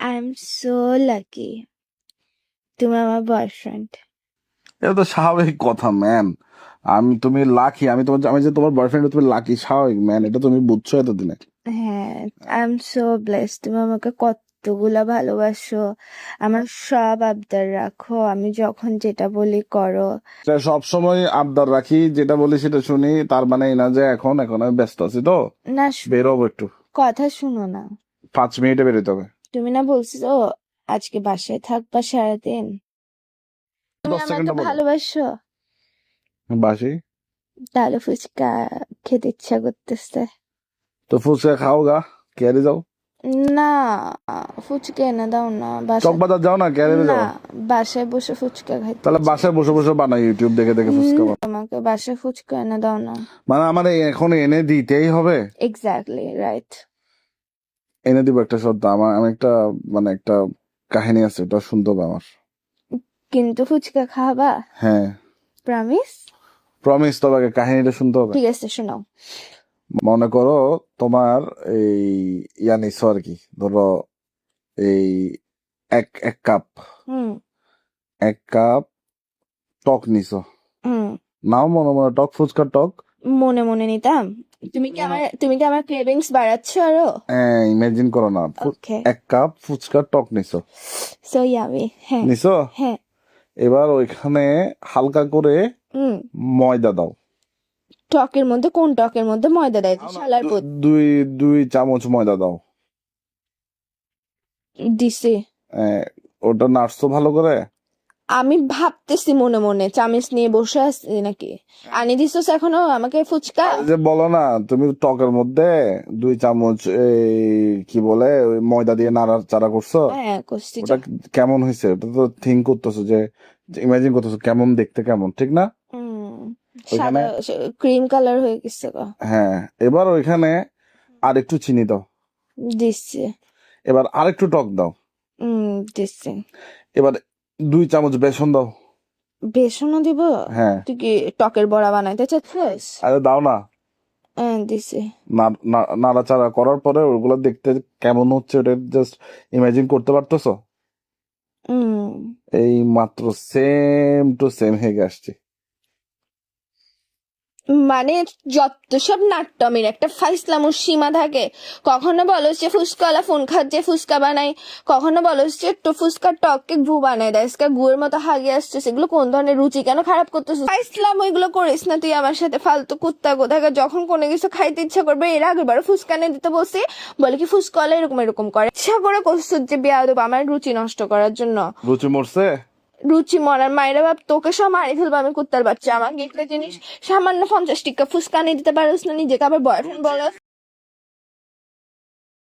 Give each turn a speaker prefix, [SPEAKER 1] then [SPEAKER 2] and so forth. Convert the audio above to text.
[SPEAKER 1] I am so lucky তুমি আমার boyfriend.
[SPEAKER 2] এটা তো স্বাভাবিক কথা ম্যান। তুমি লাকি, আমি যে তোমার বয়ফ্রেন্ড, তুমি লাকি, স্বাভাবিক ম্যান। এটা তুমি বুঝছো এতদিনে।
[SPEAKER 1] হ্যাঁ, আই এম সো ব্লেসড। তুমি আমাকে কতগুলা ভালোবাসো, আমার সব আবদার রাখো, আমি যখন যেটা বলি করো।
[SPEAKER 2] সবসময় আবদার রাখি, যেটা বলি সেটা শুনি, তার মানে এই না যে এখন আমি ব্যস্ত আছি তো
[SPEAKER 1] না
[SPEAKER 2] বেরোবো একটু।
[SPEAKER 1] কথা শুনো না,
[SPEAKER 2] 5 মিনিটে বেরোতে হবে।
[SPEAKER 1] তুমি না বলছো আজকে বাসায় থাকবা সারাদিন, তুমি
[SPEAKER 2] 10
[SPEAKER 1] আমাকে
[SPEAKER 2] সেকেন্ড বলো।
[SPEAKER 1] ভালোবাসো,
[SPEAKER 2] বাসি
[SPEAKER 1] তাহলে ফুচকা খেতে ইচ্ছা করতেছে।
[SPEAKER 2] তো ফুচকা খাও গা, কেয়ারে যাও।
[SPEAKER 1] না, ফুচকা এনে দাও না বাসায়।
[SPEAKER 2] চকবাজার যাও না, কেয়ারে
[SPEAKER 1] না,
[SPEAKER 2] যাও।
[SPEAKER 1] বাসায় বসে ফুচকা খাইতে
[SPEAKER 2] তাহলে
[SPEAKER 1] ইচ্ছে
[SPEAKER 2] বাসায় বসে বসে বানাই, ইউটিউব দেখে দেখে ফুচকা বানাই।
[SPEAKER 1] আমাকে বাসায় ফুচকা এনে দাও না।
[SPEAKER 2] মানে আমার এখন এনে দিতেই হবে।
[SPEAKER 1] Exactly right.
[SPEAKER 2] এনে দিব একটা সত্য। আমি একটা একটা কাহিনী আছে, ওটা শুনতে হবে আমার।
[SPEAKER 1] কিন্তু ফুচকা খাবা?
[SPEAKER 2] হ্যাঁ,
[SPEAKER 1] প্রমিস?
[SPEAKER 2] প্রমিস। তবে আগে কাহিনীটা শুনতে হবে।
[SPEAKER 1] ঠিক আছে, শোনাও।
[SPEAKER 2] মনে করো তোমার এই নিছো আর কি, ধরো এই এক এক কাপ
[SPEAKER 1] হুম
[SPEAKER 2] এক কাপ টক নিছো।
[SPEAKER 1] হুম
[SPEAKER 2] নাও মনে মনে টক, ফুচকার টক।
[SPEAKER 1] মনে মনে নিতাম। তুমি কি আমার ক্রেভিংস বাড়াচ্ছ আরো?
[SPEAKER 2] ইমাজিন করো না,
[SPEAKER 1] ওকে,
[SPEAKER 2] 1 কাপ ফুচকার টক নিছো।
[SPEAKER 1] So yummy. হ্যাঁ
[SPEAKER 2] নিছো,
[SPEAKER 1] হ্যাঁ।
[SPEAKER 2] এবার ওইখানে হালকা করে
[SPEAKER 1] হুম
[SPEAKER 2] ময়দা দাও।
[SPEAKER 1] টকের মধ্যে কোন টকের মধ্যে ময়দা দেয়? শালার পুত।
[SPEAKER 2] দুই দুই চামচ ময়দা দাও।
[SPEAKER 1] দিছে।
[SPEAKER 2] আহ, ওটা নাড়ছো ভালো করে।
[SPEAKER 1] আমি ভাবতেছি মনে মনে চামিচ নিয়ে বসে আছি নাকি। আনি দিছস এখনো আমাকে ফুচকা?
[SPEAKER 2] আর যে বলো না, তুমি টকের মধ্যে 2 চামচ কি বলে ওই ময়দা দিয়ে নাড়াচাড়া করছো।
[SPEAKER 1] হ্যাঁ করছি।
[SPEAKER 2] ওটা কেমন হয়েছে, ওটা তো থিঙ্ক করতেছো যে ইমাজিন করতেছো কেমন দেখতে, কেমন, ঠিক না?
[SPEAKER 1] সাদা
[SPEAKER 2] ওইখানে
[SPEAKER 1] ক্রিম কালার হয়ে গেছে গো।
[SPEAKER 2] হ্যাঁ, এবার ওইখানে আর একটু চিনি দাও।
[SPEAKER 1] দিচ্ছে।
[SPEAKER 2] এবার আর একটু টক দাও।
[SPEAKER 1] দিচ্ছে।
[SPEAKER 2] এবার 2 চামচ বেসন দাও।
[SPEAKER 1] বেসনও দিব?
[SPEAKER 2] হ্যাঁ,
[SPEAKER 1] তুই কি টকের বড়া বানাইতে চাচ্ছিস?
[SPEAKER 2] আরে দাও না।
[SPEAKER 1] দিছে।
[SPEAKER 2] নাড়াচাড়া করার পরে ওগুলো দেখতে কেমন হচ্ছে, ওটা জাস্ট ইমাজিন করতে পারতেছো? এই মাত্র সেম টু সেম হয়ে আসছে।
[SPEAKER 1] মানে যত সব নাট্যমের একটা ফাইসলামুর সীমা থাকে। কখনো বলো যে ফুচকাওয়ালা ফোন খাচ্ছে ফুচকা বানাই, কখনো বলো যে একটু ফুচকার টককে গু বানাই দেয়, গুয়ের মতো হাগে আসছে। সেগুলো কোন ধরনের রুচি, কেন খারাপ করতেছিস? ফাইসলাম ওইগুলো করিস না তুই আমার সাথে, ফালতু কুত্তা কোথাকার। যখন কোনো কিছু খাইতে ইচ্ছা করবে, এর আগের বার ফুচকা এনে দিতে বলছি, বলে কি ফুচকাওয়ালা এরকম এরকম করে, ইচ্ছা করে করছিস যে বেয়াদব আমার রুচি নষ্ট করার জন্য।
[SPEAKER 2] রুচি মরছে।
[SPEAKER 1] রুচি মরার মায়েরা বাপ, তোকে সব মারি ফেলবো আমি কুত্তার বাচ্চা। আমাকে একটা জিনিস সামান্য 50 টাকা ফুচকা এনে দিতে পারোস না, নিজেকে আবার বয়ফ্রেন্ড বলো।